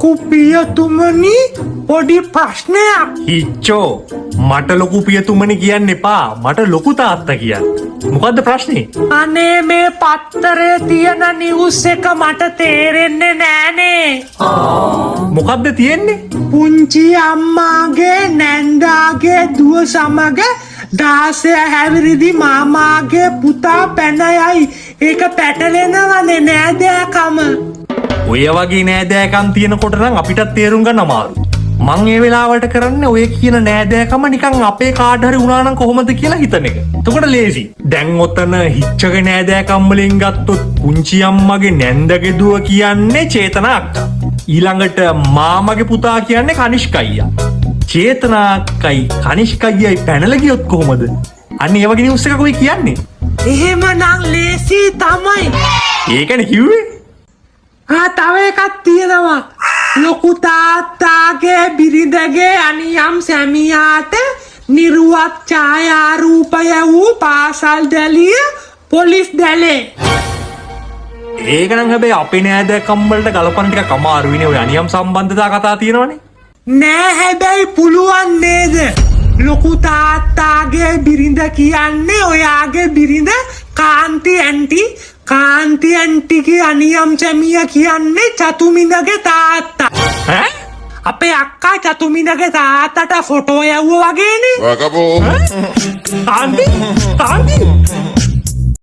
ලොකු පියතුමනි පොඩි ප්‍රශ්නයක්. හිච්චෝ මට ලොකු පියතුමනි කියන්න එපා. මට ලොකු තාත්තා කියන්න. මොකද්ද ප්‍රශ්නේ? අනේ මේ පත්තරේ තියෙන නිවුස් එක මට තේරෙන්නේ නෑනේ. මොකද්ද තියෙන්නේ? පුංචි අම්මාගේ නැන්දාගේ දුව සමග 16 හැවිරිදි මාමාගේ පුතා පැන යයි. ඒක පැටලෙනවනේ නෑදෑකම. ඔය වගේ නෑදෑකම් තියෙනකොට නම් අපිටත් තේරුම් ගන්න අමාරු. මං ඒ වෙලාවට කරන්නේ ඔය කියන නෑදෑකම නිකන් අපේ කාට හරි වුණා නම් කොහොමද කියලා හිතන එක. එතකොට ලේසි. දැන් ඔතන හිච්චගේ නෑදෑකම් වලින් ගත්තොත් පුංචි අම්මගේ නැන්දගේ දුව කියන්නේ චේතනා අක්කා. ඊළඟට මාමගේ පුතා කියන්නේ කනිෂ්ක අයියා. චේතනා අක්කයි කනිෂ්ක අයියයි පැනලා ගියොත් කොහොමද? අන්න ඒ වගේ නිවුස් එකක් ඔය කියන්නේ. එහෙමනම් ලේසි තමයි. ඒකනේ කිව්වේ. තව එකක් තියෙනවා. ලොකු තාත්තාගේ බිරිඳගේ අනියම් සැමියාට නිරුවත් ඡායාරූපය වූ පාසල් දැලිය පොලිස් දැලේ. ඒක නම් හැබැයි අපේ නෑදෑකම් වලට ගලපන්න ටිකක් අමාරුයිනේ. ඔය අනියම් සම්බන්ධතා කතා තියෙනවනේ. නෑ හැබැයි පුළුවන් නේද? ලොකු තාත්තාගේ බිරිඳ කියන්නේ ඔයාගේ බිරිඳ කාන්ති ඇන්ටිගේ අනියම් සැමියා කියන්නේ චතුමිනගේ තාත්තා. ඈ? අපේ අක්කා චතුමිනගේ තාත්තට ෆොටෝ යවුවා වගේනේ. කාන්ති